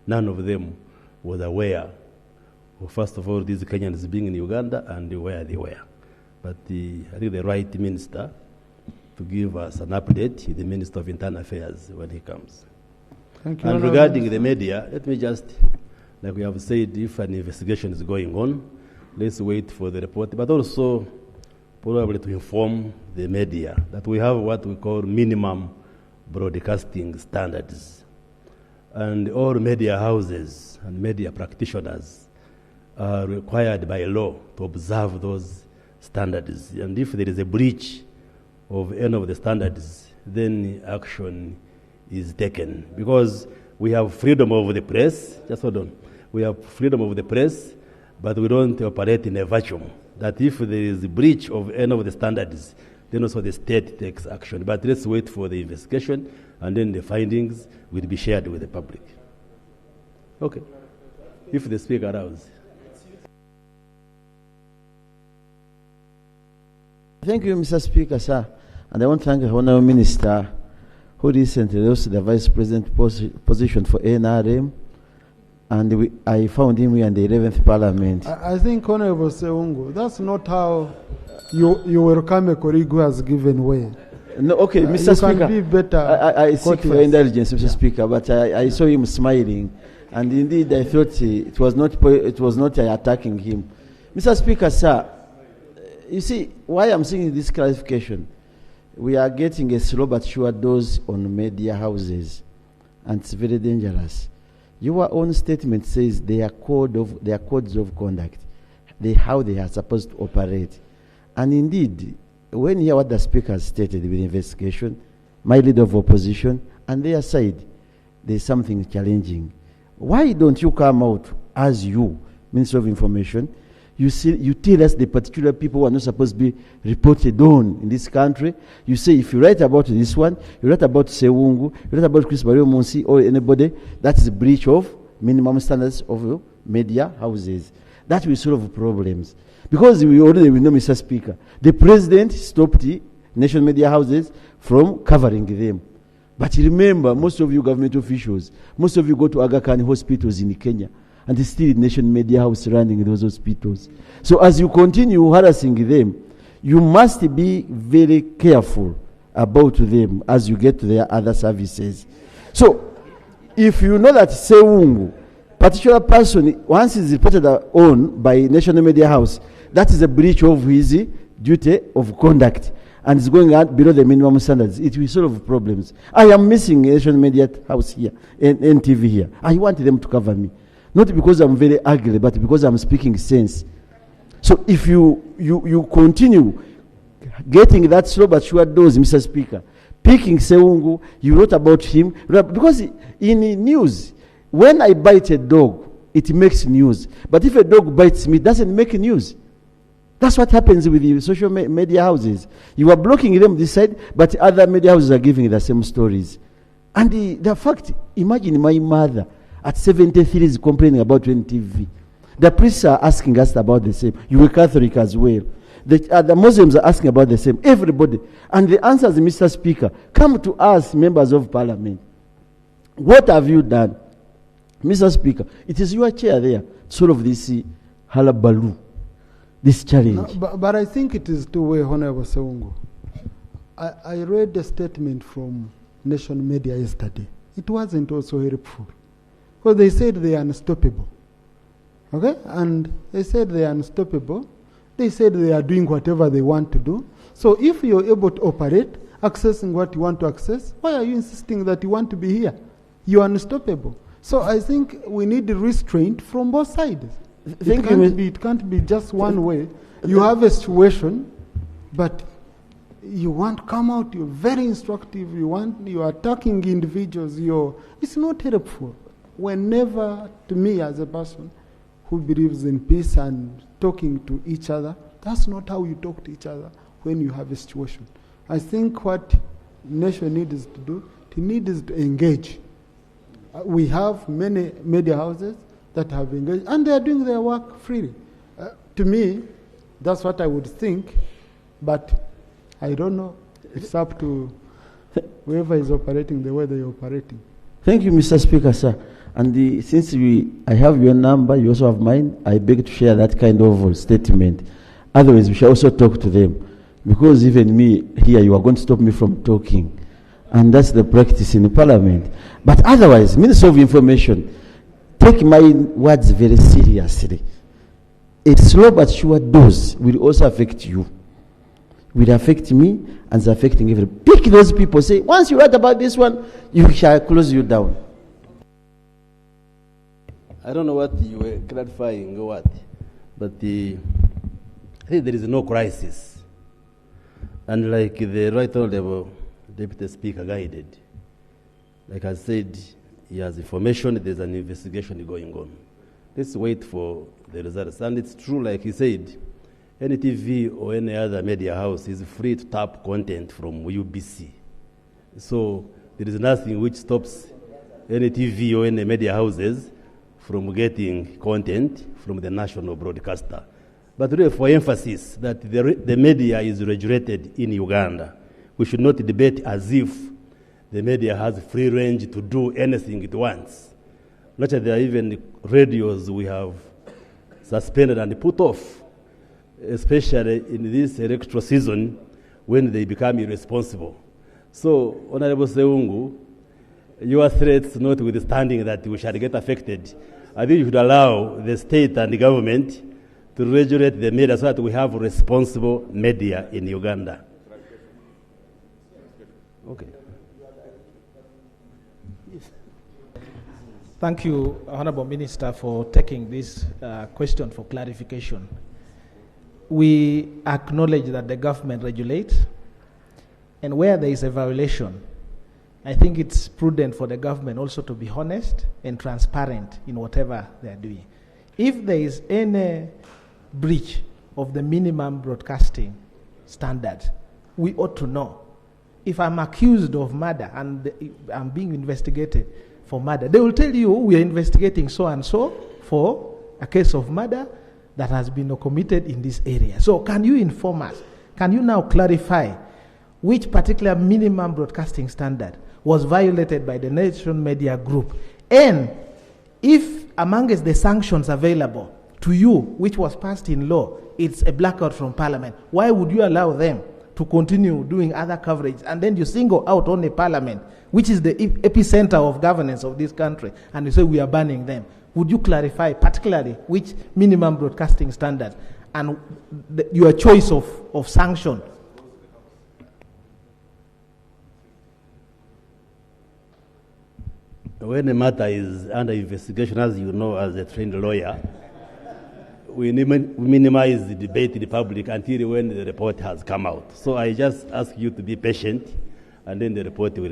none of them was aware of, first of all, these Kenyans being in Uganda and where they were. But I think the right minister to give us an update is the Minister of Internal Affairs when he comes. Thank you. And regarding the media, let me just, like we have said, if an investigation is going on, let's wait for the report, but also probably to inform the media that we have what we call minimum broadcasting standards. And all media houses and media practitioners are required by law to observe those standards. And if there is a breach of any of the standards, then action is taken. Because we have freedom of the press, just hold on, we have freedom of the press, but we don't operate in a vacuum. That if there is a breach of any of the standards, then also the state takes action. But let's wait for the investigation, and then the findings will be shared with the public. Okay. If the speaker allows. Thank you, Mr. Speaker, sir. And I want to thank the Honourable Minister who recently lost the Vice President position for NRM. And I found him here in the 11th Parliament. I think, Honourable Ssewungu, that's not how you welcome a colleague who has given way. No, okay, Mr. Speaker. Can be better. I seek for indulgence, Mr. Speaker, but I saw him smiling, and indeed I thought it was not attacking him. Mr. Speaker, sir, you see why I'm saying this clarification. We are getting a slow but sure dose on media houses, and it's very dangerous. Your own statement says their codes of conduct, how they are supposed to operate. And indeed, when you hear what the speaker has stated with the investigation, my leader of opposition, and their side, there's something challenging. Why don't you come out as you, Minister of Information, you tell us the particular people who are not supposed to be reported on in this country. You say if you write about this one, you write about Ssewungu, you write about Chris Baryomunsi or anybody, that is a breach of minimum standards of media houses. That will solve problems. Because we know, Mr. Speaker, the president stopped the national media houses from covering them. But remember, most of you government officials, most of you go to Aga Khan hospitals in Kenya, and it's still nation media house running those hospitals. So as you continue harassing them, you must be very careful about them as you get to their other services. So if you know that Ssewungu, particular person, once is reported on by national media house, that is a breach of his duty of conduct and is going out below the minimum standards, it will solve problems. I am missing a national media house here, NTV here. I want them to cover me. Not because I'm very ugly, but because I'm speaking sense. So if you continue getting that slow but sure dose, Mr. Speaker, picking Ssewungu, you wrote about him, because in news, when I bite a dog, it makes news. But if a dog bites me, it doesn't make news. That's what happens with the social media houses. You are blocking them this side, but other media houses are giving the same stories. And the fact, imagine my mother at 73 is complaining about NTV. The priests are asking us about the same. You were Catholic as well. The Muslims are asking about the same. Everybody. And the answer is, Mr. Speaker, come to us, members of Parliament. What have you done? Mr. Speaker, it is your chair there, sort of this halabaloo, this challenge. No, but I think it is two-way, Honourable Ssewungu. I read a statement from Nation Media yesterday. It wasn't also helpful. Because they said they are unstoppable. Okay? And they said they are unstoppable. They said they are doing whatever they want to do. So if you're able to operate, accessing what you want to access, why are you insisting that you want to be here? You are unstoppable. So I think we need restraint from both sides. It can't be just one way. You have a situation, but you want to come out, you're very instructive, you are attacking individuals, it's not helpful. Whenever, to me as a person who believes in peace and talking to each other, that's not how you talk to each other when you have a situation. I think what nation needs to do, it needs to engage. We have many media houses that have engaged, and they are doing their work freely. To me, that's what I would think, but I don't know. It's up to whoever is operating the way they are operating. Thank you, Mr. Speaker, sir. And since I have your number, you also have mine, I beg to share that kind of statement. Otherwise, we shall also talk to them. Because even me here, you are going to stop me from talking. And that's the practice in the Parliament. But otherwise, Minister of Information, take my words very seriously. A slow but sure dose will also affect you. Will affect me and it's affecting everybody. Pick those people, say, once you write about this one, you shall close you down. I don't know what you were clarifying or what, but I think there is no crisis. And like the right honorable Deputy Speaker guided, like I said, he has information, there's an investigation going on. Let's wait for the results. And it's true, like he said, any TV or any other media house is free to tap content from UBC. So there is nothing which stops any TV or any media houses from getting content from the national broadcaster. But really for emphasis that the media is regulated in Uganda, we should not debate as if the media has free range to do anything it wants. Not that there are even radios we have suspended and put off, especially in this electoral season when they become irresponsible. So, Honorable Ssewungu, your threats notwithstanding that we shall get affected, I think you should allow the state and the government to regulate the media so that we have responsible media in Uganda. Okay. Thank you, Honorable Minister, for taking this question for clarification. We acknowledge that the government regulates, and where there is a violation, I think it's prudent for the government also to be honest and transparent in whatever they are doing. If there is any breach of the minimum broadcasting standards, we ought to know. If I'm accused of murder and I'm being investigated for murder, they will tell you we are investigating so and so for a case of murder that has been committed in this area. So can you inform us? Can you now clarify which particular minimum broadcasting standard was violated by the Nation Media Group? And if amongst the sanctions available to you, which was passed in law, it's a blackout from Parliament, why would you allow them to continue doing other coverage, and then you single out only Parliament, which is the epicenter of governance of this country, and you say we are banning them? Would you clarify particularly which minimum broadcasting standard and your choice of sanction? When a matter is under investigation, as you know, as a trained lawyer, we minimize the debate in the public until when the report has come out. So I just ask you to be patient, and then the report will